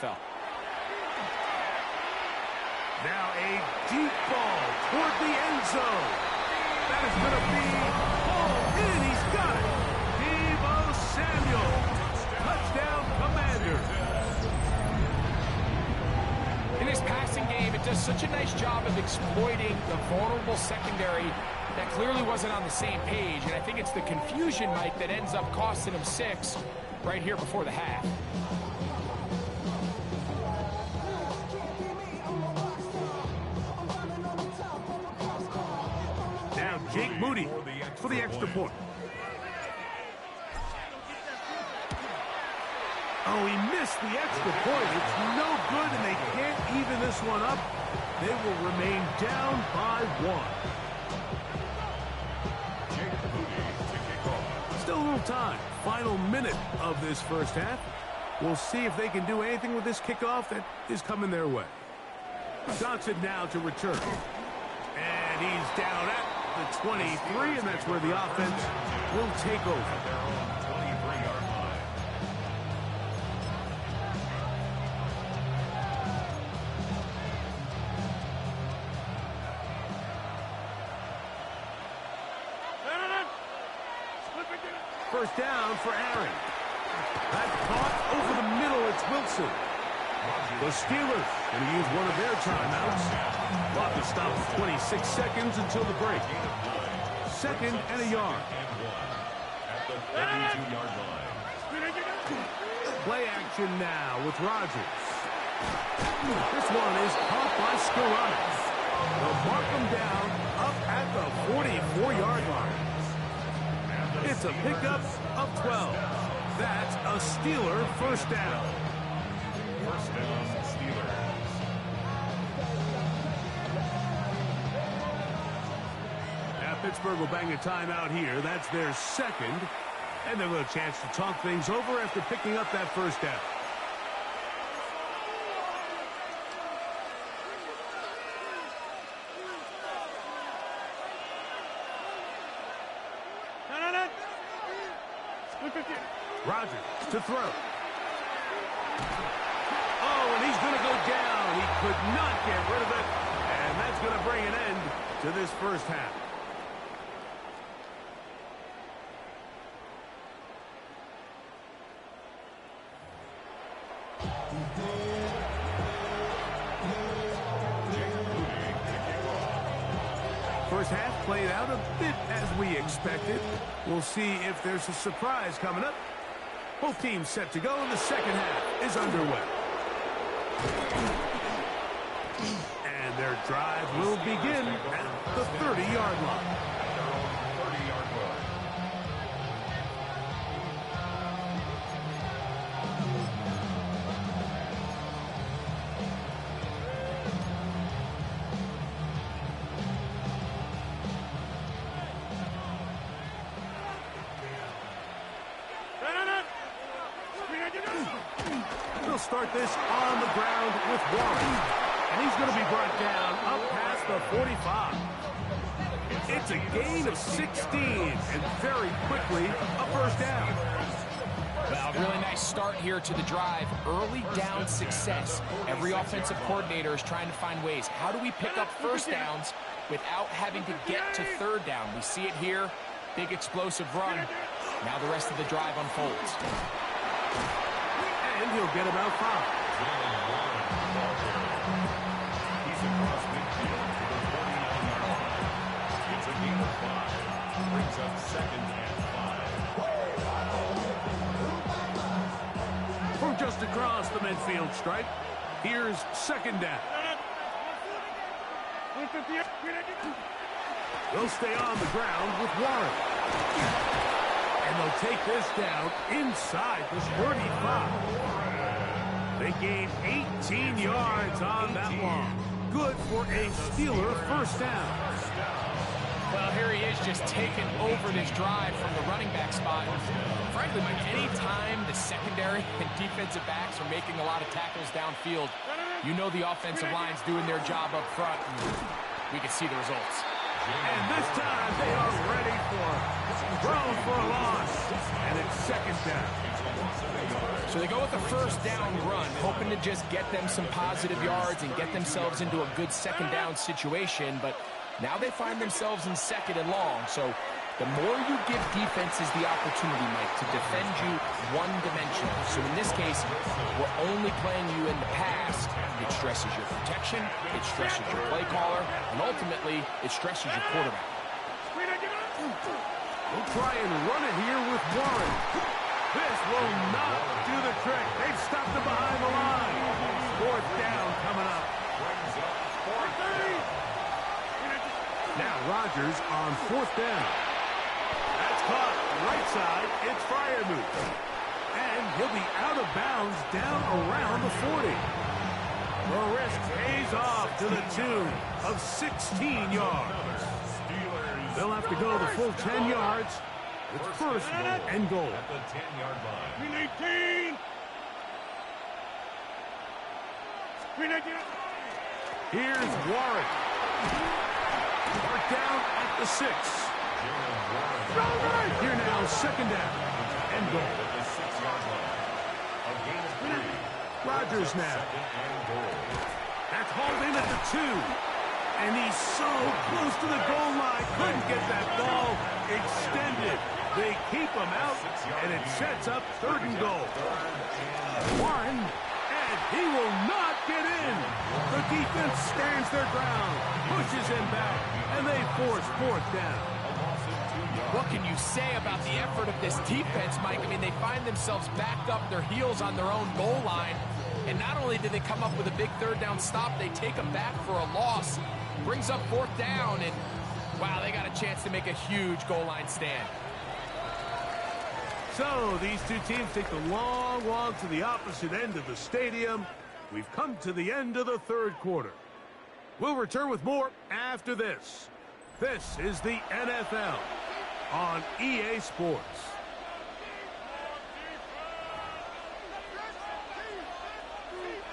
NFL. Now a deep ball toward the end zone. That is going to be hauled in. He's got it. Deebo Samuel. Touchdown, Commanders. In his passing game, it does such a nice job of exploiting the vulnerable secondary that clearly wasn't on the same page. And I think it's the confusion, Mike, that ends up costing him 6 right here before the half. Now Jake Moody for the extra point. Oh, he missed the extra point. It's no good, and they can't even this one up. They will remain down by 1. Still a little time. Final minute of this first half. We'll see if they can do anything with this kickoff that is coming their way. Johnson now to return. And he's down at the 23, and that's where the offense will take over. First down for Aaron. That's caught over the middle. It's Wilson. The Steelers going to use one of their timeouts. Clock will stop for 26 seconds until the break. 2nd and a yard. At the 32-yard line. Play action now with Rodgers. This one is caught by Skowronek. They'll mark him down up at the 44-yard line. It's a pickup of 12. That's a Steeler first down. First down, Steelers. Now Pittsburgh will bang a timeout here. That's their 2nd. And they'll get a chance to talk things over after picking up that first down. Rodgers to throw. Oh, and he's going to go down. He could not get rid of it. And that's going to bring an end to this first half. First half played out a bit as we expected. We'll see if there's a surprise coming up. Both teams set to go, and the second half is underway. And their drive will begin at the 30-yard line. They'll start this on the ground with Warren. And he's going to be brought down up past the 45. It's a gain of 16, and very quickly a first down. Well, really nice start here to the drive. Early down success. Every offensive coordinator is trying to find ways. How do we pick up first downs without having to get to third down? We see it here. Big explosive run. Now the rest of the drive unfolds. And he'll get about 5. He's across midfield to the 49-yard line. It's a gain of 5. Brings up 2nd and 5. From just across the midfield stripe, here's 2nd down. They'll stay on the ground with Warren. And they'll take this down inside the 35. They gain 18 yards on that one. Good for a Steeler first down. Well, here he is just taking over this drive from the running back spot. Frankly, Mike, any time the secondary and defensive backs are making a lot of tackles downfield, you know the offensive line's doing their job up front, and we can see the results. And this time they are ready for it. Thrown for a loss. And it's 2nd down. So they go with a first down run, hoping to just get them some positive yards and get themselves into a good second down situation, but now they find themselves in second and long. So the more you give defenses the opportunity, Mike, to defend you one-dimensional. So in this case, we're only playing you in the past. It stresses your protection, it stresses your play caller, and ultimately, it stresses your quarterback. We'll try and run it here with Warren. This will not do the trick. They've stopped it behind the line. Fourth down coming up. Now Rodgers on fourth down. That's caught right side. It's Freiermuth. And he'll be out of bounds down around the 40. The risk pays off to the tune of 16 yards. They'll have to go the full 10 yards. It's first and goal. At the 10-yard line. 18. Here's Warren. Mark down at the 6. Here now, second down and goal. At the 6-yard line. A gain of 3. Rodgers now. That's hauled in at the 2. And he's so close to the goal line. Couldn't get that ball extended. They keep him out, and it sets up third and goal. Warren, and he will not get in. The defense stands their ground, pushes him back, and they force fourth down. What can you say about the effort of this defense, Mike? I mean, they find themselves backed up their heels on their own goal line. And not only did they come up with a big third down stop, they take them back for a loss. Brings up fourth down, and wow, they got a chance to make a huge goal line stand. So these two teams take the long walk to the opposite end of the stadium. We've come to the end of the third quarter. We'll return with more after this. This is the NFL on EA Sports.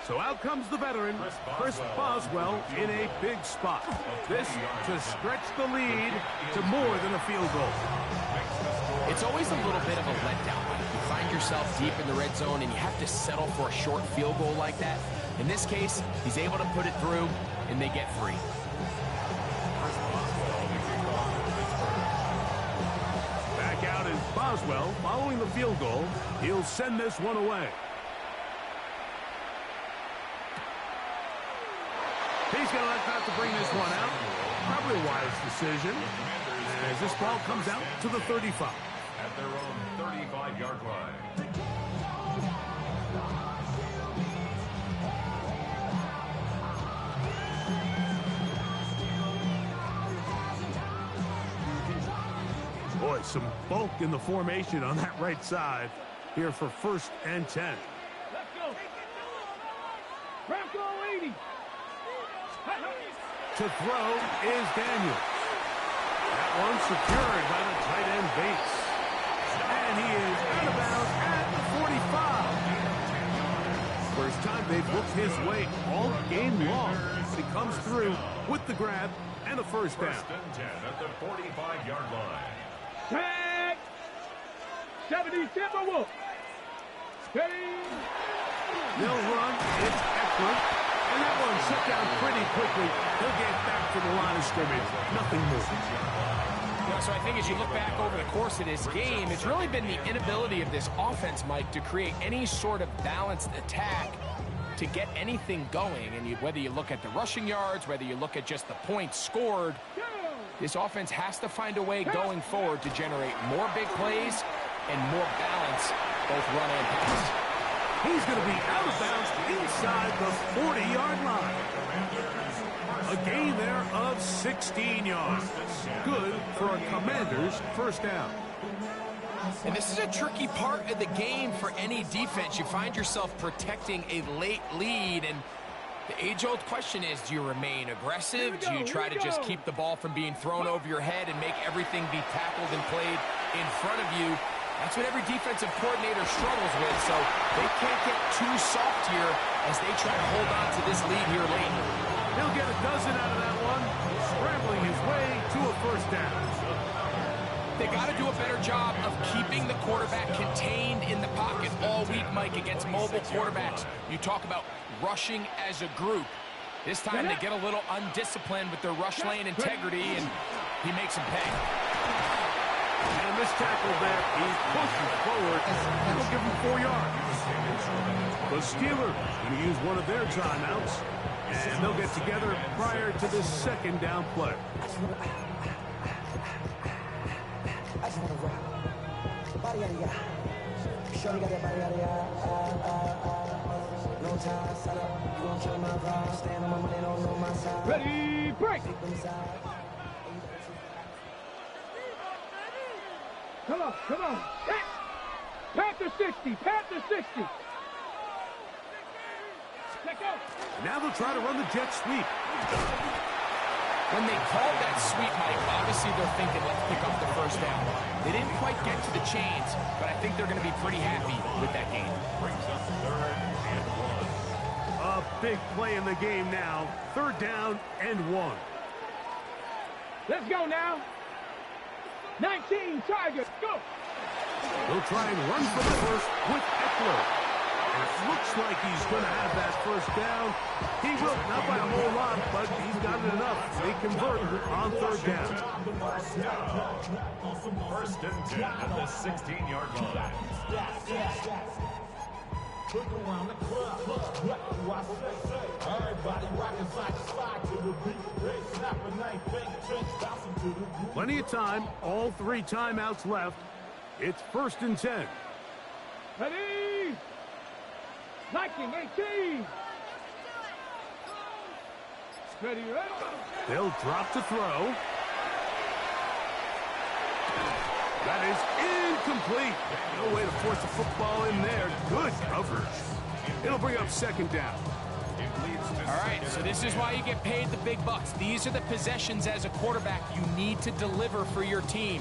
So out comes the veteran, Chris Boswell, in a big spot. This to stretch the lead to more than a field goal. It's always a little bit of a letdown. You find yourself deep in the red zone and you have to settle for a short field goal like that. In this case, he's able to put it through, and they get 3. Back out is Boswell following the field goal. He'll send this one away. He's going to elect not to bring this one out. Probably a wise decision as this ball comes out to the 35. At their own 35-yard line. Boy, some bulk in the formation on that right side here for first and 10. Let's go. Bronco 80. To throw is Daniels. That one secured by the tight end Bates. And he is out of bounds at the 45. First time they've looked his way all game long. He comes through with the grab and a first down. First and 10 at the 45-yard line. Tag. 70 Timberwolves. Steady. They'll run. It's Eckler. And that one shut down pretty quickly. He'll get back to the line of scrimmage. Nothing more. Yeah, so I think as you look back over the course of this game, it's really been the inability of this offense, Mike, to create any sort of balanced attack to get anything going. And whether you look at the rushing yards, whether you look at just the points scored, this offense has to find a way going forward to generate more big plays and more balance, both run and pass. He's going to be out of bounds inside the 40-yard line. A gain there of 16 yards. Good for a Commanders first down. And this is a tricky part of the game for any defense. You find yourself protecting a late lead, and the age-old question is, do you remain aggressive? Do you try to just keep the ball from being thrown over your head and make everything be tackled and played in front of you? That's what every defensive coordinator struggles with, so they can't get too soft here as they try to hold on to this lead here late. He'll get a dozen out of that one, scrambling his way to a first down. They got to do a better job of keeping the quarterback contained in the pocket all week, Mike, against mobile quarterbacks. You talk about rushing as a group. This time they get a little undisciplined with their rush lane integrity, and he makes them pay. And this tackle there, he pushes forward. That'll give him 4 yards. The Steelers going to use one of their timeouts, and they'll get together prior to this second down play. Ready, break. Come on, come on. Panther 60, Panther 60. Let go. Now they'll try to run the jet sweep. When they called that sweep, Mike, obviously they're thinking, let's pick up the first down. They didn't quite get to the chains, but I think they're going to be pretty happy with that game. Brings up 3rd and 1. A big play in the game now. 3rd down and 1. Let's go now. 19 Tigers, go. They'll try and run for the first with Eckler. It looks like he's going to have that first down. He will, not by a whole lot, but he's got it enough. They convert on 3rd down. 1st and 10 at the 16-yard line. Plenty of time, all 3 timeouts left. It's 1st and 10. Ready. 19, 18. Ready, ready. They'll drop to throw. That is incomplete. No way to force the football in there. Good coverage. It'll bring up 2nd down. All right, so this is why you get paid the big bucks. These are the possessions as a quarterback you need to deliver for your team.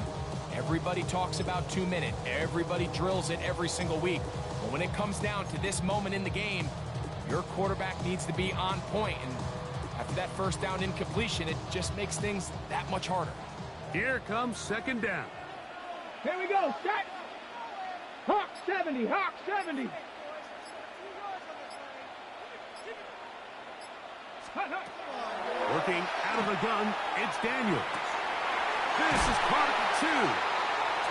Everybody talks about 2-minute. Everybody drills it every single week. But when it comes down to this moment in the game, your quarterback needs to be on point. And after that first down incompletion, it just makes things that much harder. Here comes 2nd down. Here we go, set. Hawk 70, Hawk 70. Working out of the gun, it's Daniels. This is caught at the 2.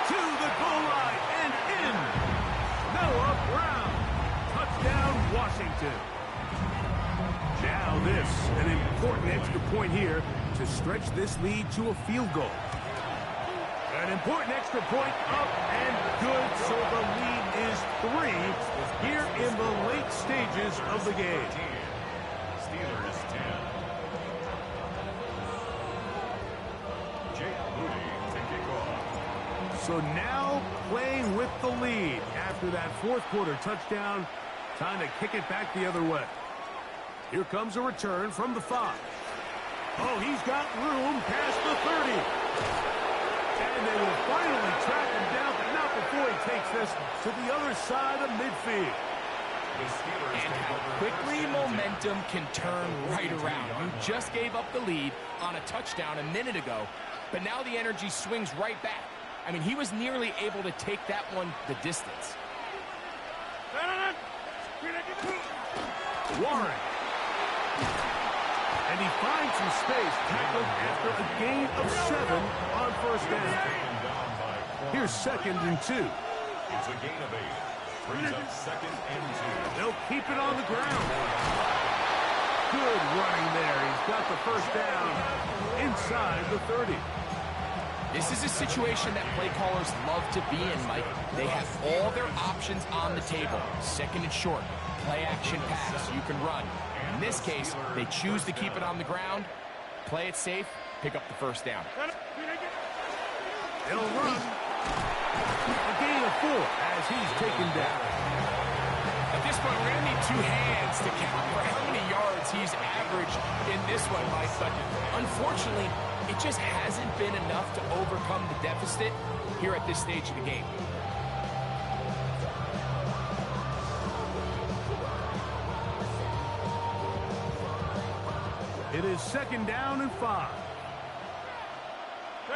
To the goal line and in. Noah Brown. Touchdown, Washington. Now this, an important extra point here to stretch this lead to a field goal. An important extra point up and good, so the lead is 3 here in the late stages of the game. Steelers 10. Jake Moody to kick off. So now playing with the lead after that 4th quarter touchdown. Time to kick it back the other way. Here comes a return from the 5. Oh, he's got room past the 30. And they will finally track him down, but not before he takes this to the other side of midfield. And how quickly momentum can turn right around. You just gave up the lead on a touchdown a minute ago, but now the energy swings right back. I mean, he was nearly able to take that one the distance. Warren. And he finds some space, tackled after a gain of 7 on 1st down. Here's 2nd and 2. It's a gain of 8. Brings up 2nd and 2. They'll keep it on the ground. Good running there. He's got the first down inside the 30. This is a situation that play callers love to be in, Mike. They have all their options on the table. 2nd and short, play action pass, you can run. In this case, they choose to keep it on the ground, play it safe, pick up the first down. They'll run. A gain of 4 as he's taken down. At this point, we're going to need 2 hands to count for how many yards he's averaged in this one, Mike. But unfortunately, it just hasn't been enough to overcome the deficit here at this stage of the game. It is 2nd down and 5.